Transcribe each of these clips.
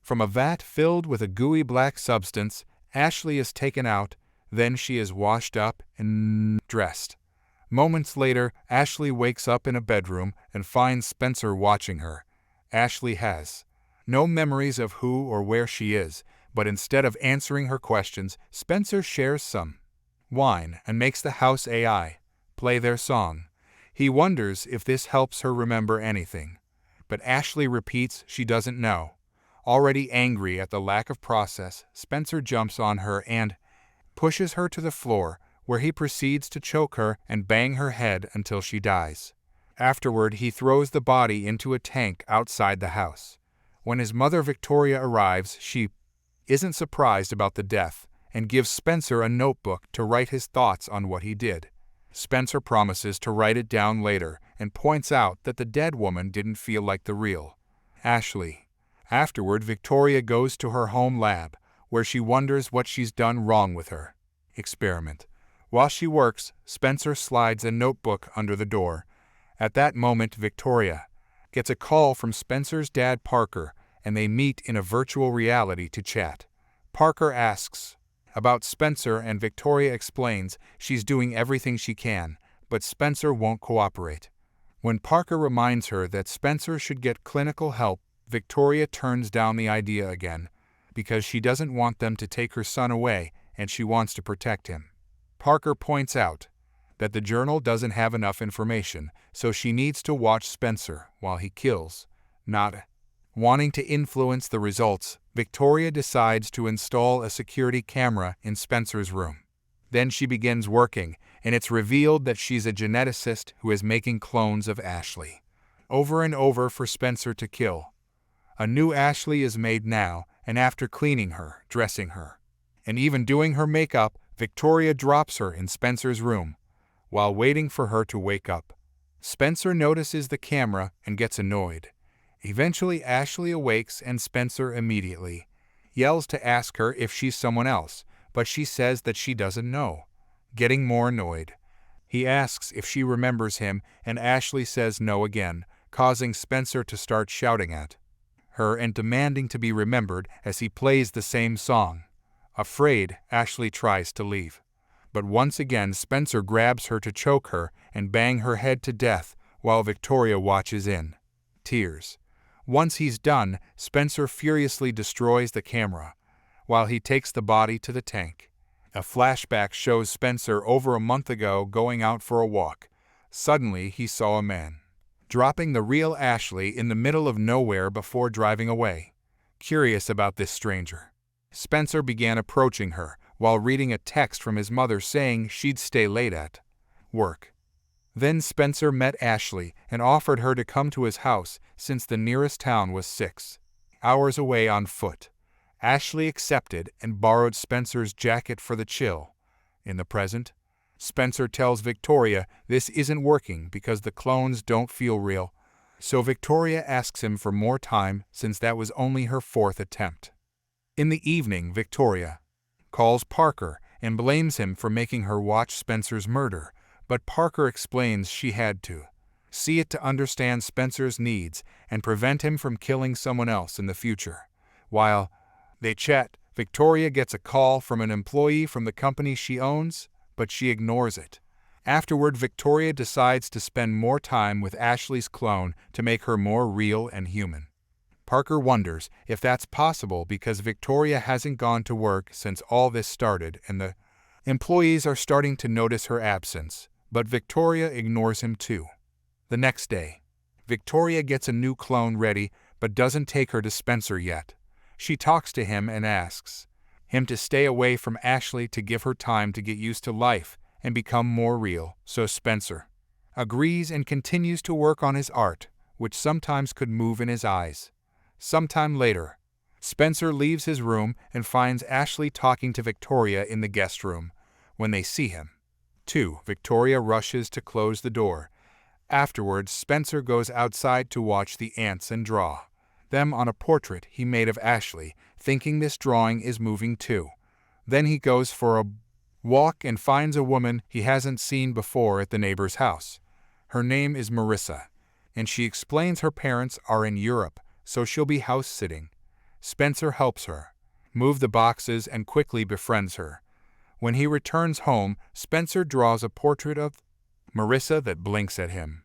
From a vat filled with a gooey black substance, Ashley is taken out, then she is washed up and dressed. Moments later, Ashley wakes up in a bedroom and finds Spencer watching her. Ashley has no memories of who or where she is, but instead of answering her questions, Spencer shares some wine and makes the house AI play their song. He wonders if this helps her remember anything. But Ashley repeats she doesn't know. Already angry at the lack of process, Spencer jumps on her and pushes her to the floor, where he proceeds to choke her and bang her head until she dies. Afterward, he throws the body into a tank outside the house. When his mother Victoria arrives, she isn't surprised about the death and gives Spencer a notebook to write his thoughts on what he did. Spencer promises to write it down later and points out that the dead woman didn't feel like the real Ashley. Afterward, Victoria goes to her home lab, where she wonders what she's done wrong with her experiment. While she works, Spencer slides a notebook under the door. At that moment, Victoria gets a call from Spencer's dad, Parker, and they meet in a virtual reality to chat. Parker asks about Spencer and Victoria explains she's doing everything she can, but Spencer won't cooperate. When Parker reminds her that Spencer should get clinical help, Victoria turns down the idea again, because she doesn't want them to take her son away and she wants to protect him. Parker points out that the journal doesn't have enough information, so she needs to watch Spencer while he kills. Not wanting to influence the results, Victoria decides to install a security camera in Spencer's room. Then she begins working, and it's revealed that she's a geneticist who is making clones of Ashley over and over for Spencer to kill. A new Ashley is made now, and after cleaning her, dressing her, and even doing her makeup, Victoria drops her in Spencer's room while waiting for her to wake up. Spencer notices the camera and gets annoyed. Eventually, Ashley awakes and Spencer immediately yells to ask her if she's someone else, but she says that she doesn't know. Getting more annoyed, he asks if she remembers him, and Ashley says no again, causing Spencer to start shouting at her and demanding to be remembered as he plays the same song. Afraid, Ashley tries to leave. But once again, Spencer grabs her to choke her and bang her head to death while Victoria watches in tears. Once he's done, Spencer furiously destroys the camera while he takes the body to the tank. A flashback shows Spencer over a month ago going out for a walk. Suddenly, he saw a man dropping the real Ashley in the middle of nowhere before driving away. Curious about this stranger, Spencer began approaching her while reading a text from his mother saying she'd stay late at work. Then Spencer met Ashley and offered her to come to his house since the nearest town was 6 hours away on foot. Ashley accepted and borrowed Spencer's jacket for the chill. In the present, Spencer tells Victoria this isn't working because the clones don't feel real, so Victoria asks him for more time since that was only her 4th attempt. In the evening, Victoria calls Parker and blames him for making her watch Spencer's murder, but Parker explains she had to see it to understand Spencer's needs and prevent him from killing someone else in the future. While they chat, Victoria gets a call from an employee from the company she owns, but she ignores it. Afterward, Victoria decides to spend more time with Ashley's clone to make her more real and human. Parker wonders if that's possible because Victoria hasn't gone to work since all this started and the employees are starting to notice her absence, but Victoria ignores him too. The next day, Victoria gets a new clone ready but doesn't take her to Spencer yet. She talks to him and asks him to stay away from Ashley to give her time to get used to life and become more real, so Spencer agrees and continues to work on his art, which sometimes could move in his eyes. Sometime later, Spencer leaves his room and finds Ashley talking to Victoria in the guest room. When they see him, too, Victoria rushes to close the door. Afterwards, Spencer goes outside to watch the ants and draw them on a portrait he made of Ashley, thinking this drawing is moving too. Then he goes for a walk and finds a woman he hasn't seen before at the neighbor's house. Her name is Marissa, and she explains her parents are in Europe, so she'll be house-sitting. Spencer helps her move the boxes and quickly befriends her. When he returns home, Spencer draws a portrait of Marissa that blinks at him.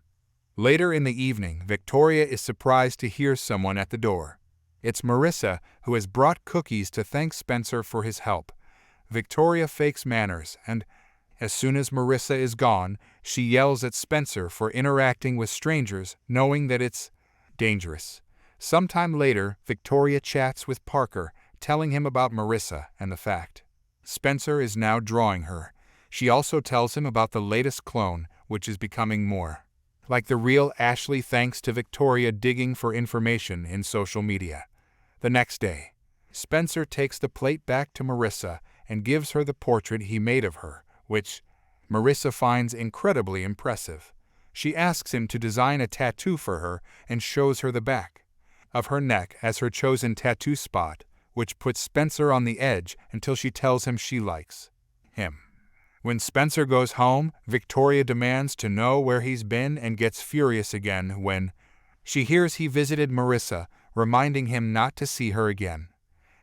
Later in the evening, Victoria is surprised to hear someone at the door. It's Marissa, who has brought cookies to thank Spencer for his help. Victoria fakes manners, and as soon as Marissa is gone, she yells at Spencer for interacting with strangers, knowing that it's dangerous. Sometime later, Victoria chats with Parker, telling him about Marissa and the fact Spencer is now drawing her. She also tells him about the latest clone, which is becoming more like the real Ashley thanks to Victoria digging for information in social media. The next day, Spencer takes the plate back to Marissa and gives her the portrait he made of her, which Marissa finds incredibly impressive. She asks him to design a tattoo for her and shows her the back of her neck as her chosen tattoo spot, which puts Spencer on the edge until she tells him she likes him. When Spencer goes home, Victoria demands to know where he's been and gets furious again when she hears he visited Marissa, reminding him not to see her again.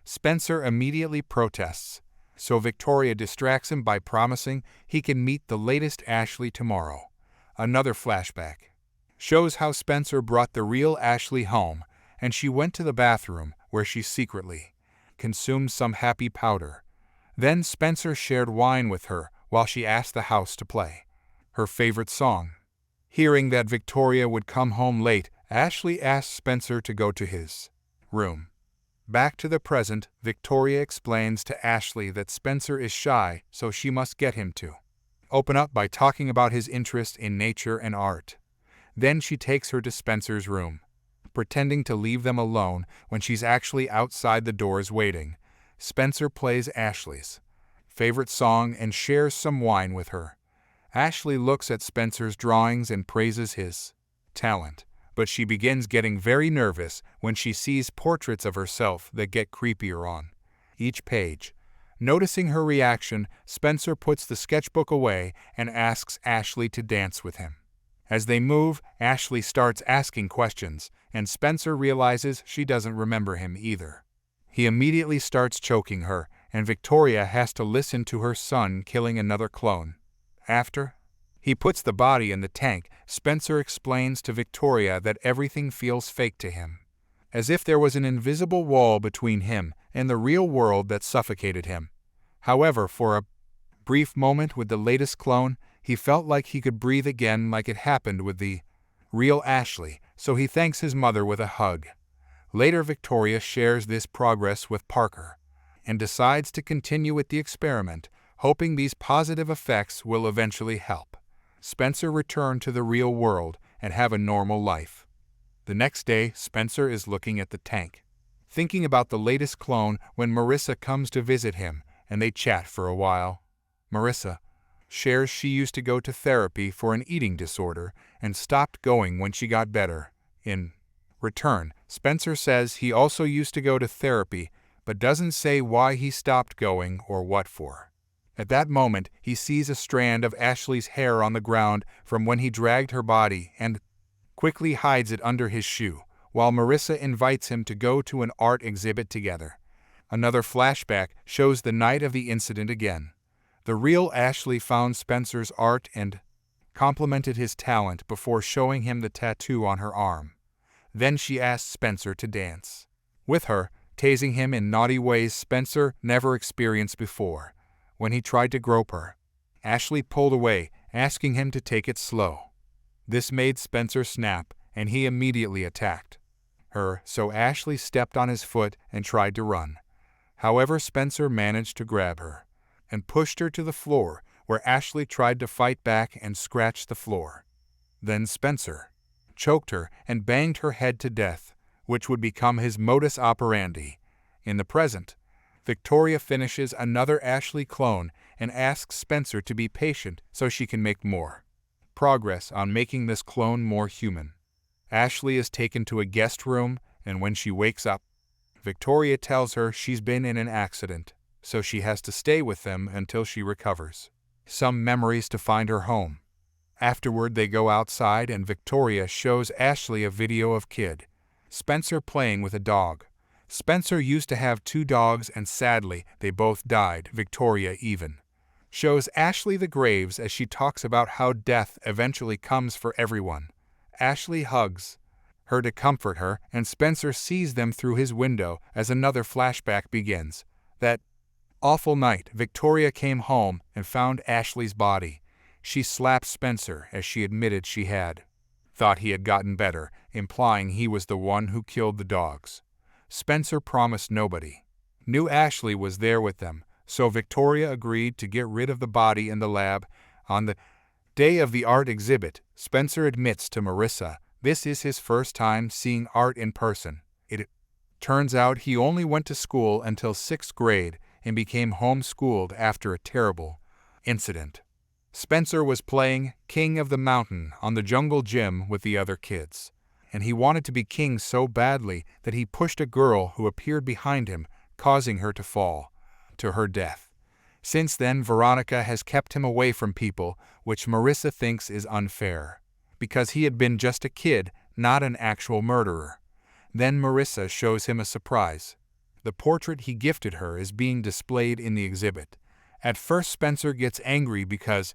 Spencer immediately protests, so Victoria distracts him by promising he can meet the latest Ashley tomorrow. Another flashback shows how Spencer brought the real Ashley home, and she went to the bathroom where she secretly consumed some happy powder. Then Spencer shared wine with her while she asked the house to play her favorite song. Hearing that Victoria would come home late, Ashley asked Spencer to go to his room. Back to the present, Victoria explains to Ashley that Spencer is shy, so she must get him to open up by talking about his interest in nature and art. Then she takes her to Spencer's room, pretending to leave them alone when she's actually outside the doors waiting. Spencer plays Ashley's favorite song and shares some wine with her. Ashley looks at Spencer's drawings and praises his talent, but she begins getting very nervous when she sees portraits of herself that get creepier on each page. Noticing her reaction, Spencer puts the sketchbook away and asks Ashley to dance with him. As they move, Ashley starts asking questions, and Spencer realizes she doesn't remember him either. He immediately starts choking her, and Victoria has to listen to her son killing another clone. After he puts the body in the tank, Spencer explains to Victoria that everything feels fake to him, as if there was an invisible wall between him and the real world that suffocated him. However, for a brief moment with the latest clone, he felt like he could breathe again, like it happened with the real Ashley, so he thanks his mother with a hug. Later, Victoria shares this progress with Parker and decides to continue with the experiment, hoping these positive effects will eventually help Spencer return to the real world and have a normal life. The next day, Spencer is looking at the tank, thinking about the latest clone when Marissa comes to visit him, and they chat for a while. Marissa shares she used to go to therapy for an eating disorder and stopped going when she got better. In return, Spencer says he also used to go to therapy, but doesn't say why he stopped going or what for. At that moment, he sees a strand of Ashley's hair on the ground from when he dragged her body and quickly hides it under his shoe, while Marissa invites him to go to an art exhibit together. Another flashback shows the night of the incident again. The real Ashley found Spencer's art and complimented his talent before showing him the tattoo on her arm. Then she asked Spencer to dance with her, tasing him in naughty ways Spencer never experienced before. When he tried to grope her, Ashley pulled away, asking him to take it slow. This made Spencer snap, and he immediately attacked her, so Ashley stepped on his foot and tried to run. However, Spencer managed to grab her and pushed her to the floor, where Ashley tried to fight back and scratched the floor. Then Spencer choked her and banged her head to death, which would become his modus operandi. In the present, Victoria finishes another Ashley clone and asks Spencer to be patient so she can make more progress on making this clone more human. Ashley is taken to a guest room, and when she wakes up, Victoria tells her she's been in an accident, so she has to stay with them until she recovers some memories to find her home. Afterward, they go outside and Victoria shows Ashley a video of Kid Spencer playing with a dog. Spencer used to have 2 dogs and sadly, they both died. Victoria even shows Ashley the graves as she talks about how death eventually comes for everyone. Ashley hugs her to comfort her, and Spencer sees them through his window as another flashback begins. That awful night, Victoria came home and found Ashley's body. She slapped Spencer as she admitted she had thought he had gotten better, implying he was the one who killed the dogs. Spencer promised nobody knew Ashley was there with them, so Victoria agreed to get rid of the body in the lab. On the day of the art exhibit, Spencer admits to Marissa this is his first time seeing art in person. It turns out he only went to school until 6th grade and became homeschooled after a terrible incident. Spencer was playing King of the Mountain on the jungle gym with the other kids, and he wanted to be king so badly that he pushed a girl who appeared behind him, causing her to fall to her death. Since then, Veronica has kept him away from people, which Marissa thinks is unfair, because he had been just a kid, not an actual murderer. Then Marissa shows him a surprise. The portrait he gifted her is being displayed in the exhibit. At first, Spencer gets angry because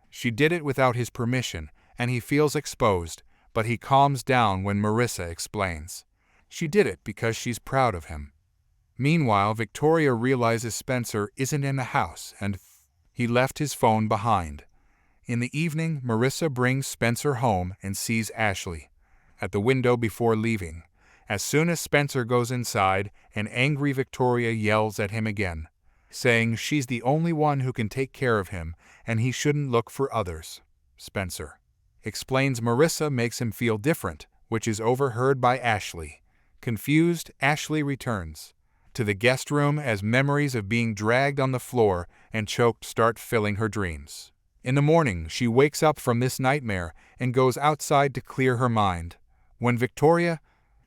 she did it without his permission, and he feels exposed, but he calms down when Marissa explains she did it because she's proud of him. Meanwhile, Victoria realizes Spencer isn't in the house and he left his phone behind. In the evening, Marissa brings Spencer home and sees Ashley at the window before leaving. As soon as Spencer goes inside, an angry Victoria yells at him again, saying she's the only one who can take care of him and he shouldn't look for others. Spencer explains Marissa makes him feel different, which is overheard by Ashley. Confused, Ashley returns to the guest room as memories of being dragged on the floor and choked start filling her dreams. In the morning, she wakes up from this nightmare and goes outside to clear her mind. When Victoria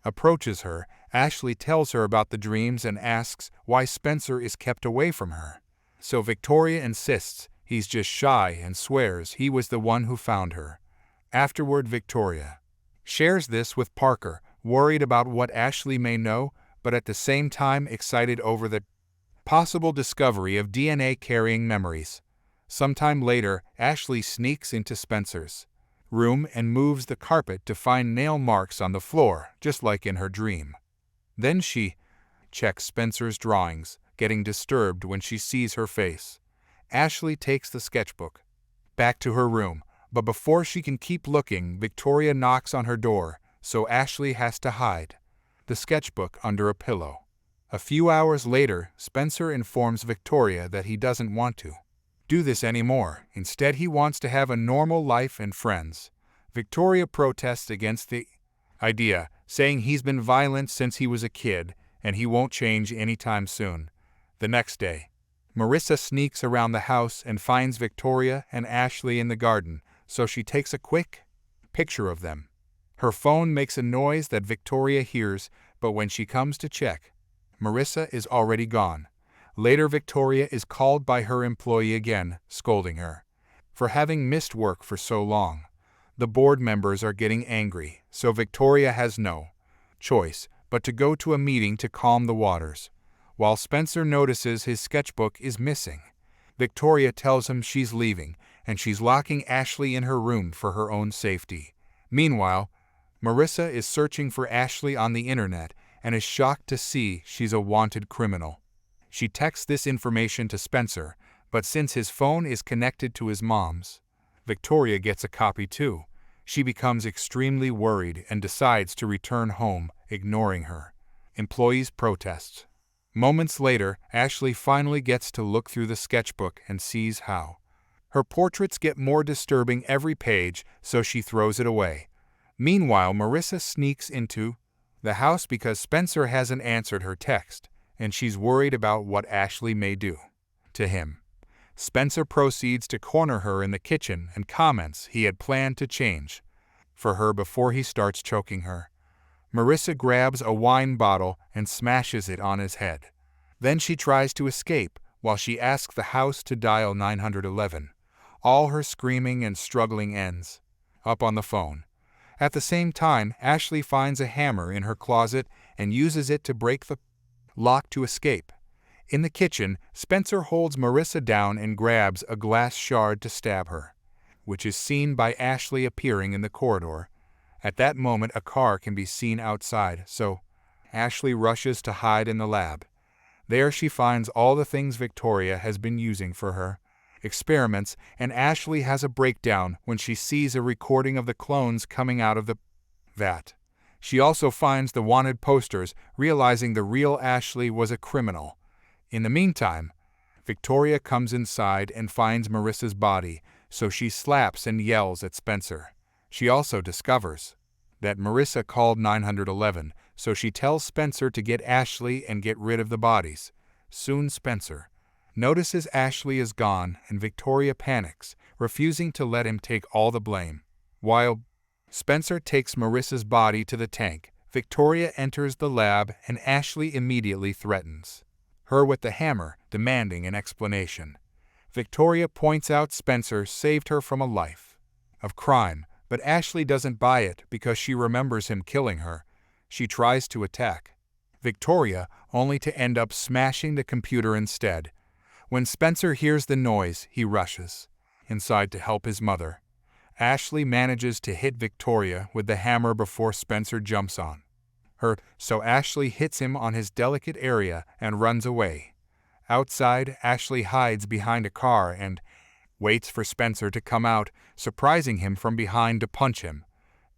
approaches her, Ashley tells her about the dreams and asks why Spencer is kept away from her. So Victoria insists he's just shy and swears he was the one who found her. Afterward, Victoria shares this with Parker, worried about what Ashley may know, but at the same time excited over the possible discovery of DNA-carrying memories. Sometime later, Ashley sneaks into Spencer's room and moves the carpet to find nail marks on the floor, just like in her dream. Then she checks Spencer's drawings, getting disturbed when she sees her face. Ashley takes the sketchbook back to her room, but before she can keep looking, Victoria knocks on her door, so Ashley has to hide the sketchbook under a pillow. A few hours later, Spencer informs Victoria that he doesn't want to do this anymore. Instead, he wants to have a normal life and friends. Victoria protests against the idea, saying he's been violent since he was a kid and he won't change anytime soon. The next day, Marissa sneaks around the house and finds Victoria and Ashley in the garden, so she takes a quick picture of them. Her phone makes a noise that Victoria hears, but when she comes to check, Marissa is already gone. Later, Victoria is called by her employee again, scolding her for having missed work for so long. The board members are getting angry, so Victoria has no choice but to go to a meeting to calm the waters. While Spencer notices his sketchbook is missing, Victoria tells him she's leaving and she's locking Ashley in her room for her own safety. Meanwhile, Marissa is searching for Ashley on the internet and is shocked to see she's a wanted criminal. She texts this information to Spencer, but since his phone is connected to his mom's, Victoria gets a copy too. She becomes extremely worried and decides to return home, ignoring her employees' protests. Moments later, Ashley finally gets to look through the sketchbook and sees how her portraits get more disturbing every page, so she throws it away. Meanwhile, Marissa sneaks into the house because Spencer hasn't answered her text, and she's worried about what Ashley may do to him. Spencer proceeds to corner her in the kitchen and comments he had planned to change for her before he starts choking her. Marissa grabs a wine bottle and smashes it on his head. Then she tries to escape while she asks the house to dial 911. All her screaming and struggling ends up on the phone. At the same time, Ashley finds a hammer in her closet and uses it to break the lock to escape. In the kitchen, Spencer holds Marissa down and grabs a glass shard to stab her, which is seen by Ashley appearing in the corridor. At that moment, a car can be seen outside, so Ashley rushes to hide in the lab. There she finds all the things Victoria has been using for her experiments, and Ashley has a breakdown when she sees a recording of the clones coming out of the vat. She also finds the wanted posters, realizing the real Ashley was a criminal. In the meantime, Victoria comes inside and finds Marissa's body, so she slaps and yells at Spencer. She also discovers that Marissa called 911, so she tells Spencer to get Ashley and get rid of the bodies. Soon Spencer notices Ashley is gone and Victoria panics, refusing to let him take all the blame. While Spencer takes Marissa's body to the tank, Victoria enters the lab and Ashley immediately threatens her with the hammer, demanding an explanation. Victoria points out Spencer saved her from a life of crime, but Ashley doesn't buy it because she remembers him killing her. She tries to attack Victoria, only to end up smashing the computer instead. When Spencer hears the noise, he rushes inside to help his mother. Ashley manages to hit Victoria with the hammer before Spencer jumps on her, so Ashley hits him on his delicate area and runs away. Outside, Ashley hides behind a car and waits for Spencer to come out, surprising him from behind to punch him.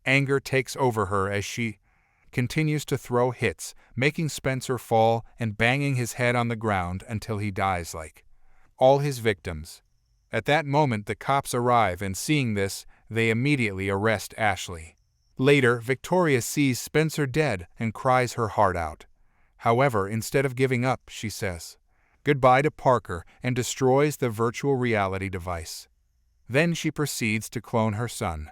Anger takes over her as she continues to throw hits, making Spencer fall and banging his head on the ground until he dies like all his victims. At that moment, the cops arrive, and seeing this, they immediately arrest Ashley. Later, Victoria sees Spencer dead and cries her heart out. However, instead of giving up, she says goodbye to Parker and destroys the virtual reality device. Then she proceeds to clone her son.